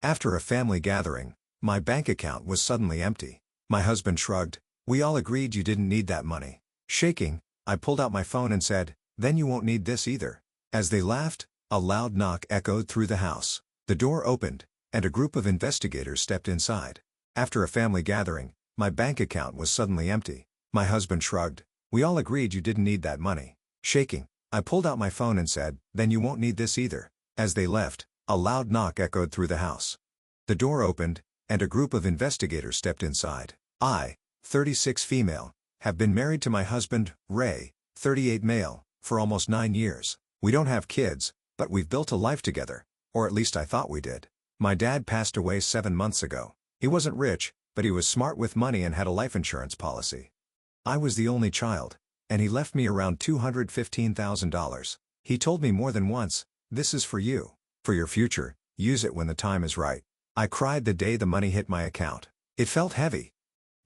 After a family gathering, my bank account was suddenly empty. My husband shrugged. We all agreed you didn't need that money. Shaking, I pulled out my phone and said, then you won't need this either. As they laughed, a loud knock echoed through the house. The door opened, and a group of investigators stepped inside. After a family gathering, my bank account was suddenly empty. My husband shrugged. We all agreed you didn't need that money. Shaking, I pulled out my phone and said, then you won't need this either. As they left, a loud knock echoed through the house. The door opened, and a group of investigators stepped inside. I, 36 female, have been married to my husband, Ray, 38 male, for almost 9 years. We don't have kids, but we've built a life together, or at least I thought we did. My dad passed away 7 months ago. He wasn't rich, but he was smart with money and had a life insurance policy. I was the only child, and he left me around $215,000. He told me more than once, this is for you. For your future, use it when the time is right. I cried the day the money hit my account. It felt heavy.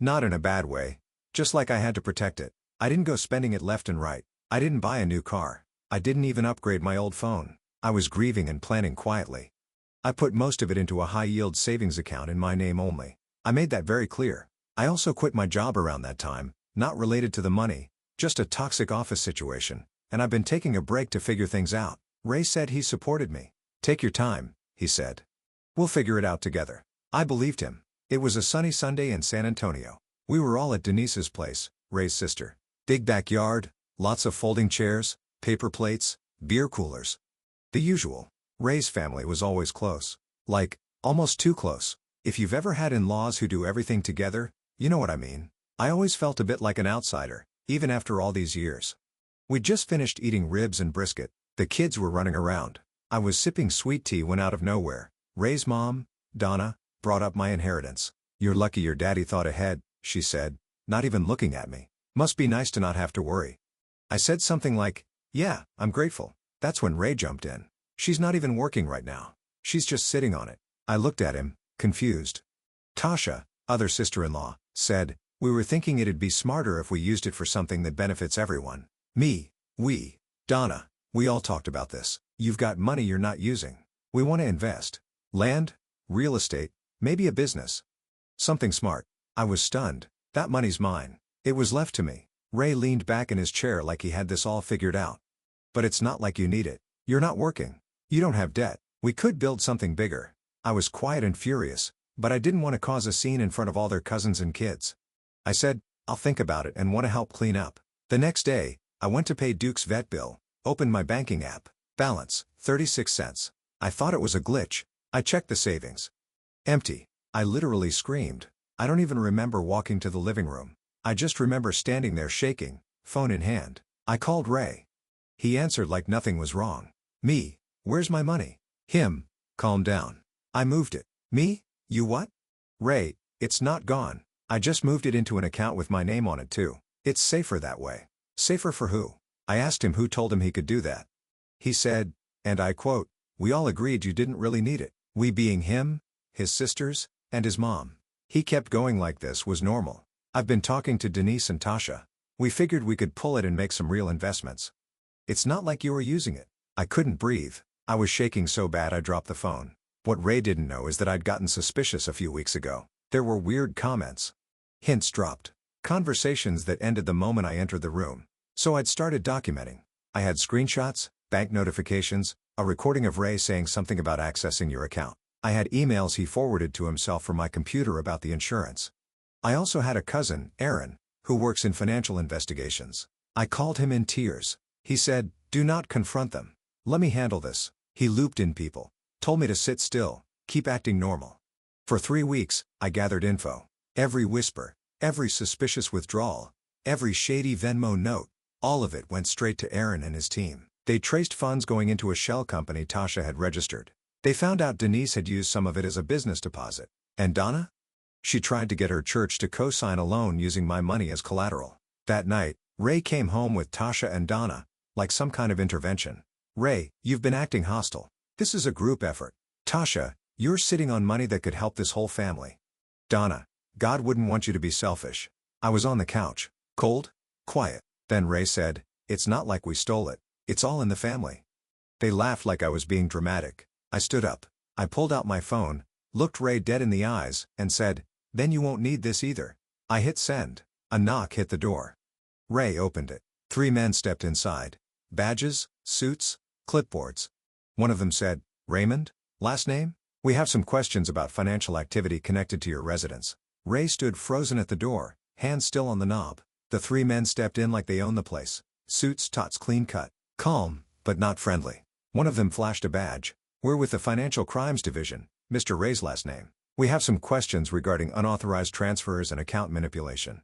Not in a bad way, just like I had to protect it. I didn't go spending it left and right. I didn't buy a new car. I didn't even upgrade my old phone. I was grieving and planning quietly. I put most of it into a high-yield savings account in my name only. I made that very clear. I also quit my job around that time, not related to the money, just a toxic office situation, and I've been taking a break to figure things out. Ray said he supported me. Take your time, he said. We'll figure it out together. I believed him. It was a sunny Sunday in San Antonio. We were all at Denise's place, Ray's sister. Big backyard, lots of folding chairs, paper plates, beer coolers. The usual. Ray's family was always close. Like, almost too close. If you've ever had in-laws who do everything together, you know what I mean. I always felt a bit like an outsider, even after all these years. We'd just finished eating ribs and brisket. The kids were running around. I was sipping sweet tea when out of nowhere, Ray's mom, Donna, brought up my inheritance. You're lucky your daddy thought ahead, she said, not even looking at me. Must be nice to not have to worry. I said something like, yeah, I'm grateful. That's when Ray jumped in. She's not even working right now. She's just sitting on it. I looked at him, confused. Tasha, other sister-in-law, said, we were thinking it'd be smarter if we used it for something that benefits everyone. We, Donna, we all talked about this. You've got money you're not using. We want to invest. Land, real estate, maybe a business. Something smart. I was stunned. That money's mine. It was left to me. Ray leaned back in his chair like he had this all figured out. But it's not like you need it. You're not working. You don't have debt. We could build something bigger. I was quiet and furious, but I didn't want to cause a scene in front of all their cousins and kids. I said, I'll think about it and want to help clean up. The next day, I went to pay Duke's vet bill, opened my banking app. Balance, 36 cents. I thought it was a glitch. I checked the savings. Empty. I literally screamed. I don't even remember walking to the living room. I just remember standing there shaking, phone in hand. I called Ray. He answered like nothing was wrong. Me, where's my money? Him, calm down. I moved it. Me, you what? Ray, it's not gone. I just moved it into an account with my name on it too. It's safer that way. Safer for who? I asked him who told him he could do that. He said, and I quote, we all agreed you didn't really need it. We being him, his sisters, and his mom. He kept going like this was normal. I've been talking to Denise and Tasha. We figured we could pull it and make some real investments. It's not like you were using it. I couldn't breathe. I was shaking so bad I dropped the phone. What Ray didn't know is that I'd gotten suspicious a few weeks ago. There were weird comments. Hints dropped. Conversations that ended the moment I entered the room. So I'd started documenting. I had screenshots, bank notifications, a recording of Ray saying something about accessing your account. I had emails he forwarded to himself from my computer about the insurance. I also had a cousin, Aaron, who works in financial investigations. I called him in tears. He said, do not confront them. Let me handle this. He looped in people. Told me to sit still, keep acting normal. For 3 weeks, I gathered info. Every whisper, every suspicious withdrawal, every shady Venmo note, all of it went straight to Aaron and his team. They traced funds going into a shell company Tasha had registered. They found out Denise had used some of it as a business deposit. And Donna? She tried to get her church to co-sign a loan using my money as collateral. That night, Ray came home with Tasha and Donna, like some kind of intervention. Ray, you've been acting hostile. This is a group effort. Tasha, you're sitting on money that could help this whole family. Donna, God wouldn't want you to be selfish. I was on the couch, cold, quiet. Then Ray said, it's not like we stole it. It's all in the family. They laughed like I was being dramatic. I stood up. I pulled out my phone, looked Ray dead in the eyes, and said, "Then you won't need this either." I hit send. A knock hit the door. Ray opened it. 3 men stepped inside. Badges, suits, clipboards. One of them said, "Raymond? Last name? We have some questions about financial activity connected to your residence." Ray stood frozen at the door, hands still on the knob. The 3 men stepped in like they owned the place. Suits, tots, clean cut, calm, but not friendly. One of them flashed a badge. "We're with the Financial Crimes Division, Mr. Ray's last name. We have some questions regarding unauthorized transfers and account manipulation."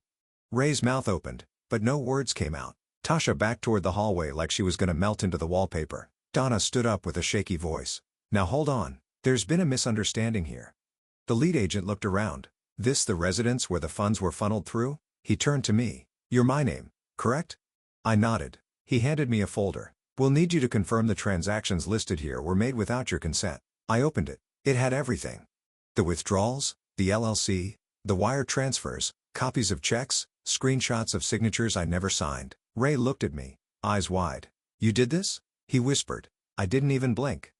Ray's mouth opened, but no words came out. Tasha backed toward the hallway like she was gonna melt into the wallpaper. Donna stood up with a shaky voice. "Now hold on, there's been a misunderstanding here." The lead agent looked around. "This the residence where the funds were funneled through?" He turned to me. "You're my name, correct?" I nodded. He handed me a folder. "We'll need you to confirm the transactions listed here were made without your consent." I opened it. It had everything. The withdrawals, the LLC, the wire transfers, copies of checks, screenshots of signatures I never signed. Ray looked at me, eyes wide. "You did this?" he whispered. I didn't even blink.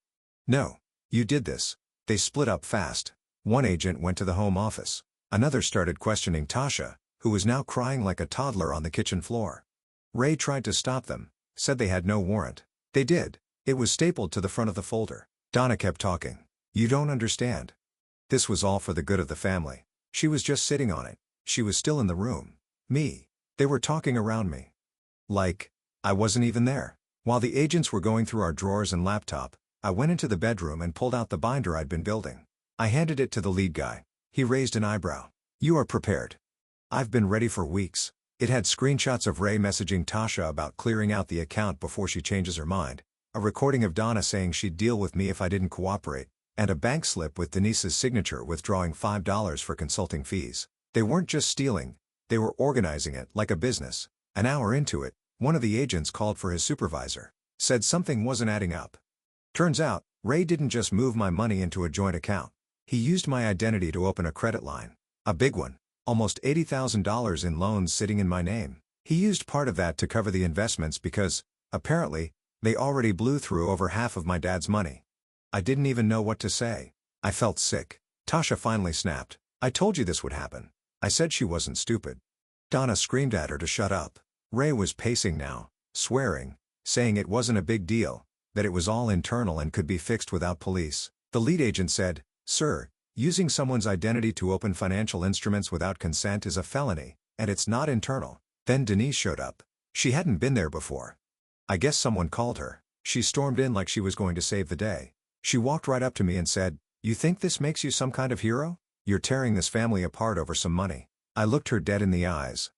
"No. You did this." They split up fast. One agent went to the home office. Another started questioning Tasha, who was now crying like a toddler on the kitchen floor. Ray tried to stop them, said they had no warrant. They did. It was stapled to the front of the folder. Donna kept talking. "You don't understand. This was all for the good of the family." She was just sitting on it. She was still in the room. Me. They were talking around me. Like, I wasn't even there. While the agents were going through our drawers and laptop, I went into the bedroom and pulled out the binder I'd been building. I handed it to the lead guy. He raised an eyebrow. "You are prepared." "I've been ready for weeks." It had screenshots of Ray messaging Tasha about clearing out the account before she changes her mind, a recording of Donna saying she'd deal with me if I didn't cooperate, and a bank slip with Denise's signature withdrawing $5 for consulting fees. They weren't just stealing, they were organizing it like a business. An hour into it, one of the agents called for his supervisor. Said something wasn't adding up. Turns out, Ray didn't just move my money into a joint account. He used my identity to open a credit line. A big one. Almost $80,000 in loans sitting in my name. He used part of that to cover the investments because, apparently, they already blew through over half of my dad's money. I didn't even know what to say. I felt sick. Tasha finally snapped. "I told you this would happen." I said she wasn't stupid. Donna screamed at her to shut up. Ray was pacing now, swearing, saying it wasn't a big deal, that it was all internal and could be fixed without police. The lead agent said, "Sir, using someone's identity to open financial instruments without consent is a felony, and it's not internal." Then Denise showed up. She hadn't been there before. I guess someone called her. She stormed in like she was going to save the day. She walked right up to me and said, "You think this makes you some kind of hero? You're tearing this family apart over some money." I looked her dead in the eyes.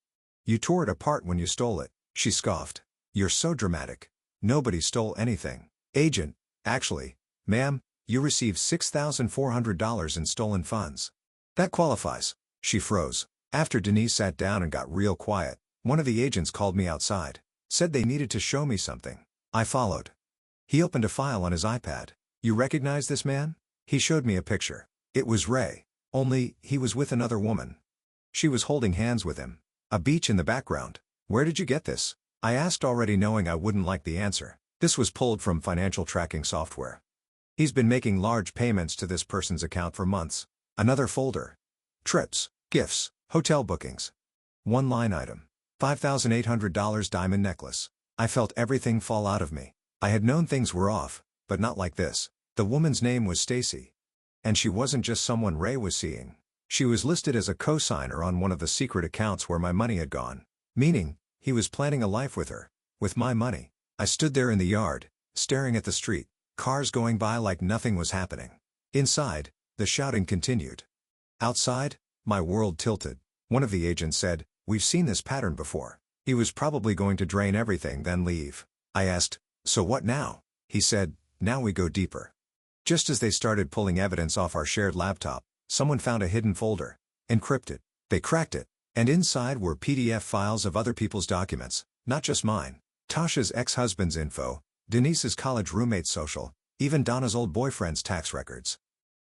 "You tore it apart when you stole it," she scoffed. "You're so dramatic. Nobody stole anything." "Agent, actually, ma'am, you received $6,400 in stolen funds." "That qualifies." She froze. After Denise sat down and got real quiet, one of the agents called me outside. Said they needed to show me something. I followed. He opened a file on his iPad. "You recognize this man?" He showed me a picture. It was Ray. Only, he was with another woman. She was holding hands with him. A beach in the background. "Where did you get this?" I asked, already knowing I wouldn't like the answer. "This was pulled from financial tracking software. He's been making large payments to this person's account for months." Another folder. Trips, gifts, hotel bookings. One line item. $5,800 diamond necklace. I felt everything fall out of me. I had known things were off, but not like this. The woman's name was Stacy. And she wasn't just someone Ray was seeing. She was listed as a co-signer on one of the secret accounts where my money had gone. Meaning, he was planning a life with her. With my money. I stood there in the yard, staring at the street, cars going by like nothing was happening. Inside, the shouting continued. Outside, my world tilted. One of the agents said, "We've seen this pattern before." He was probably going to drain everything then leave. I asked, "So what now?" He said, "Now we go deeper." Just as they started pulling evidence off our shared laptop, someone found a hidden folder. Encrypted. They cracked it, and inside were PDF files of other people's documents, not just mine. Tasha's ex-husband's info, Denise's college roommate's social, even Donna's old boyfriend's tax records.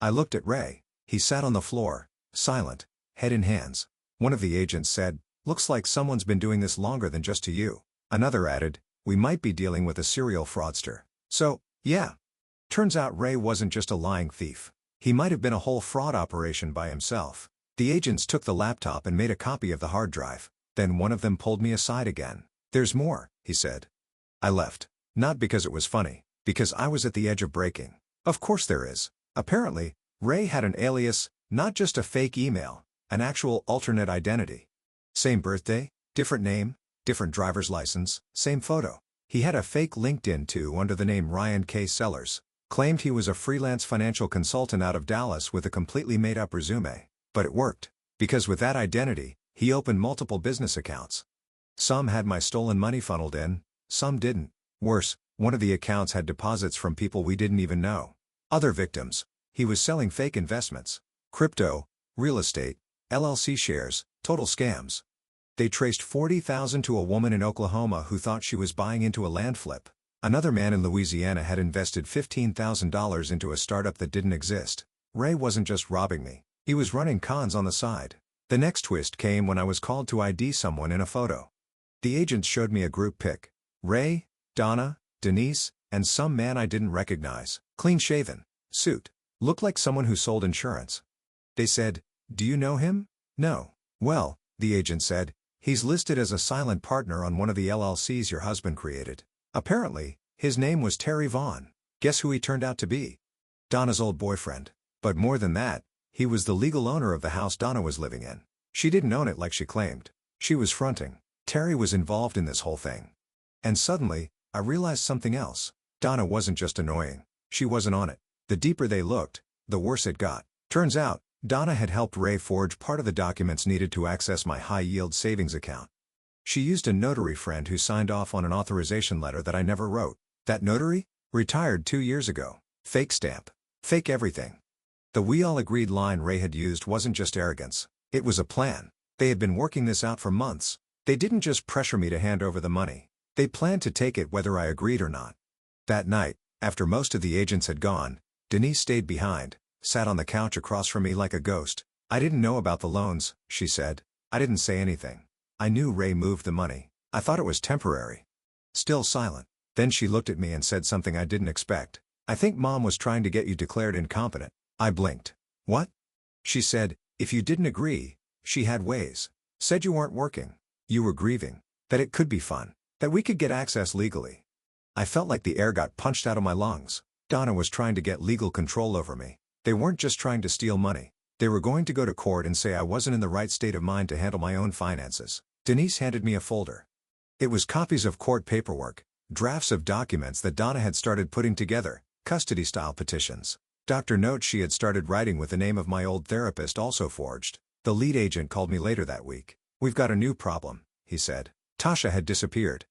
I looked at Ray. He sat on the floor, silent, head in hands. One of the agents said, "Looks like someone's been doing this longer than just to you." Another added, "We might be dealing with a serial fraudster." So, yeah. Turns out Ray wasn't just a lying thief. He might have been a whole fraud operation by himself. The agents took the laptop and made a copy of the hard drive. Then one of them pulled me aside again. "There's more," he said. I left. Not because it was funny, because I was at the edge of breaking. Of course there is. Apparently, Ray had an alias, not just a fake email, an actual alternate identity. Same birthday, different name, different driver's license, same photo. He had a fake LinkedIn too under the name Ryan K. Sellers. Claimed he was a freelance financial consultant out of Dallas with a completely made-up resume. But it worked. Because with that identity, he opened multiple business accounts. Some had my stolen money funneled in, some didn't. Worse, one of the accounts had deposits from people we didn't even know. Other victims. He was selling fake investments. Crypto, real estate, LLC shares, total scams. They traced $40,000 to a woman in Oklahoma who thought she was buying into a land flip. Another man in Louisiana had invested $15,000 into a startup that didn't exist. Ray wasn't just robbing me. He was running cons on the side. The next twist came when I was called to ID someone in a photo. The agents showed me a group pic. Ray, Donna, Denise, and some man I didn't recognize. Clean-shaven, suit. Looked like someone who sold insurance. They said, "Do you know him?" "No." "Well," the agent said, "he's listed as a silent partner on one of the LLCs your husband created." Apparently, his name was Terry Vaughn. Guess who he turned out to be? Donna's old boyfriend. But more than that, he was the legal owner of the house Donna was living in. She didn't own it like she claimed. She was fronting. Terry was involved in this whole thing. And suddenly, I realized something else. Donna wasn't just annoying. She wasn't on it. The deeper they looked, the worse it got. Turns out, Donna had helped Ray forge part of the documents needed to access my high-yield savings account. She used a notary friend who signed off on an authorization letter that I never wrote. That notary? Retired 2 years ago. Fake stamp. Fake everything. The "we all agreed" line Ray had used wasn't just arrogance. It was a plan. They had been working this out for months. They didn't just pressure me to hand over the money. They planned to take it whether I agreed or not. That night, after most of the agents had gone, Denise stayed behind, sat on the couch across from me like a ghost. "I didn't know about the loans," she said. I didn't say anything. I knew Ray moved the money. I thought it was temporary. Still silent. Then she looked at me and said something I didn't expect. "I think Mom was trying to get you declared incompetent." I blinked. "What?" She said, "If you didn't agree, she had ways. Said you weren't working. You were grieving. That it could be fun. That we could get access legally." I felt like the air got punched out of my lungs. Donna was trying to get legal control over me. They weren't just trying to steal money. They were going to go to court and say I wasn't in the right state of mind to handle my own finances. Denise handed me a folder. It was copies of court paperwork, drafts of documents that Donna had started putting together, custody-style petitions. Doctor notes she had started writing with the name of my old therapist also forged. The lead agent called me later that week. "We've got a new problem," he said. Tasha had disappeared.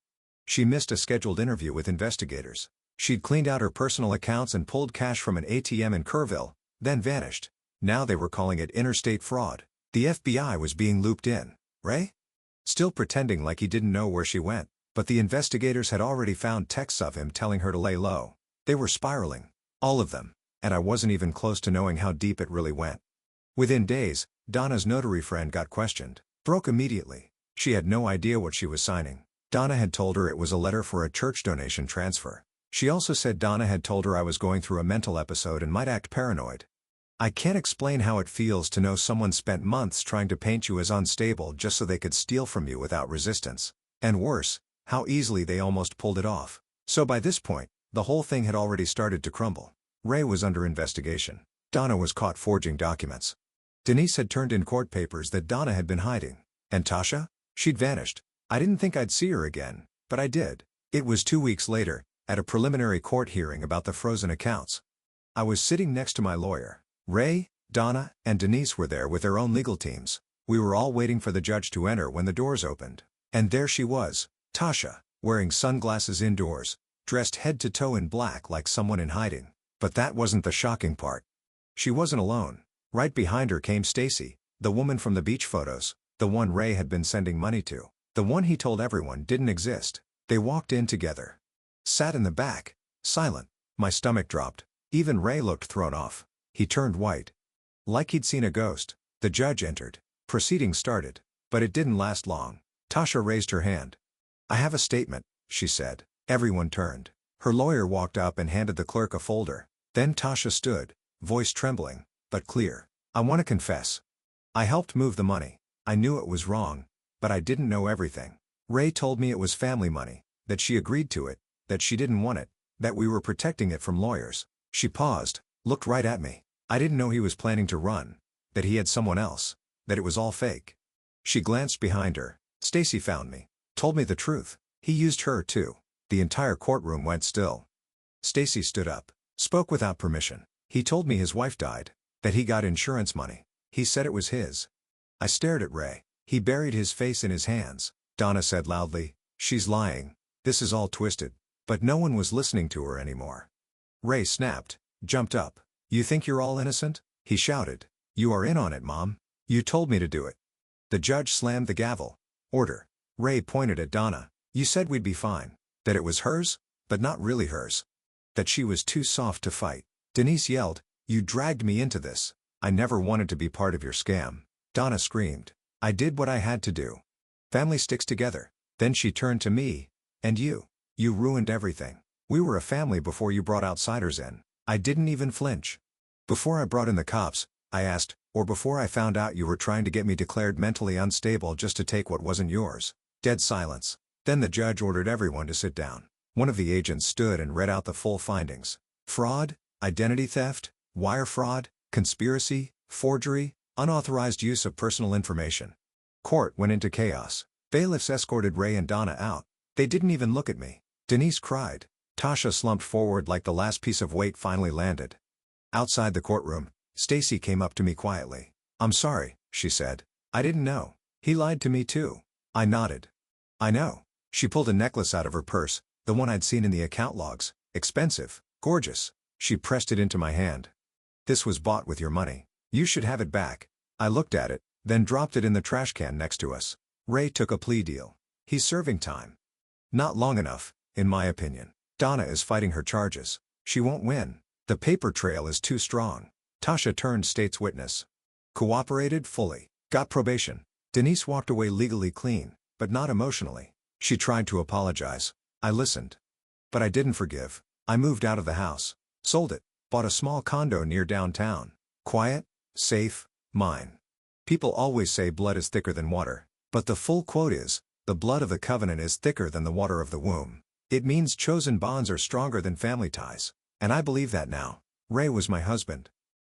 She missed a scheduled interview with investigators. She'd cleaned out her personal accounts and pulled cash from an ATM in Kerrville, then vanished. Now they were calling it interstate fraud. The FBI was being looped in. Ray? Still pretending like he didn't know where she went, but the investigators had already found texts of him telling her to lay low. They were spiraling. All of them. And I wasn't even close to knowing how deep it really went. Within days, Donna's notary friend got questioned. Broke immediately. She had no idea what she was signing. Donna had told her it was a letter for a church donation transfer. She also said Donna had told her I was going through a mental episode and might act paranoid. I can't explain how it feels to know someone spent months trying to paint you as unstable just so they could steal from you without resistance. And worse, how easily they almost pulled it off. So by this point, the whole thing had already started to crumble. Ray was under investigation. Donna was caught forging documents. Denise had turned in court papers that Donna had been hiding. And Tasha? She'd vanished. I didn't think I'd see her again, but I did. It was 2 weeks later, at a preliminary court hearing about the frozen accounts. I was sitting next to my lawyer. Ray, Donna, and Denise were there with their own legal teams. We were all waiting for the judge to enter when the doors opened. And there she was, Tasha, wearing sunglasses indoors, dressed head to toe in black like someone in hiding. But that wasn't the shocking part. She wasn't alone. Right behind her came Stacy, the woman from the beach photos, the one Ray had been sending money to, the one he told everyone didn't exist. They walked in together. Sat in the back, silent. My stomach dropped. Even Ray looked thrown off. He turned white. Like he'd seen a ghost. The judge entered. Proceedings started. But it didn't last long. Tasha raised her hand. "I have a statement," she said. Everyone turned. Her lawyer walked up and handed the clerk a folder. Then Tasha stood, voice trembling, but clear. I want to confess. I helped move the money. I knew it was wrong, but I didn't know everything. Ray told me it was family money, that she agreed to it, that she didn't want it, that we were protecting it from lawyers. She paused, looked right at me. I didn't know he was planning to run, that he had someone else, that it was all fake. She glanced behind her. Stacy found me, told me the truth. He used her too. The entire courtroom went still. Stacy stood up, spoke without permission. He told me his wife died, that he got insurance money. He said it was his. I stared at Ray. He buried his face in his hands. Donna said loudly, "She's lying. This is all twisted." But no one was listening to her anymore. Ray snapped, jumped up. "You think you're all innocent?" he shouted. "You are in on it, Mom. You told me to do it." The judge slammed the gavel. "Order." Ray pointed at Donna. "You said we'd be fine. That it was hers, but not really hers. That she was too soft to fight." Denise yelled, "You dragged me into this. I never wanted to be part of your scam." Donna screamed, "I did what I had to do. Family sticks together." Then she turned to me. "And you. You ruined everything. We were a family before you brought outsiders in." I didn't even flinch. "Before I brought in the cops," I asked, "or before I found out you were trying to get me declared mentally unstable just to take what wasn't yours?" Dead silence. Then the judge ordered everyone to sit down. One of the agents stood and read out the full findings. Fraud, identity theft, wire fraud, conspiracy, forgery, unauthorized use of personal information. Court went into chaos. Bailiffs escorted Ray and Donna out. They didn't even look at me. Denise cried. Tasha slumped forward like the last piece of weight finally landed. Outside the courtroom, Stacy came up to me quietly. "I'm sorry," she said. "I didn't know. He lied to me too." I nodded. "I know." She pulled a necklace out of her purse, the one I'd seen in the account logs. "Expensive, gorgeous." She pressed it into my hand. "This was bought with your money. You should have it back." I looked at it, then dropped it in the trash can next to us. Ray took a plea deal. He's serving time. Not long enough, in my opinion. Donna is fighting her charges. She won't win. The paper trail is too strong. Tasha turned state's witness. Cooperated fully. Got probation. Denise walked away legally clean, but not emotionally. She tried to apologize. I listened. But I didn't forgive. I moved out of the house. Sold it. Bought a small condo near downtown. Quiet, safe, mine. People always say blood is thicker than water. But the full quote is, the blood of the covenant is thicker than the water of the womb. It means chosen bonds are stronger than family ties. And I believe that now. Ray was my husband.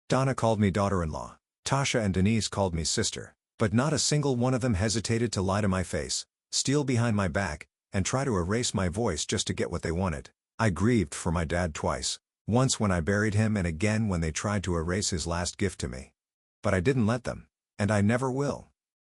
Donna called me daughter-in-law. Tasha and Denise called me sister. But not a single one of them hesitated to lie to my face, steal behind my back, and try to erase my voice just to get what they wanted. I grieved for my dad twice. Once when I buried him and again when they tried to erase his last gift to me. But I didn't let them. And I never will.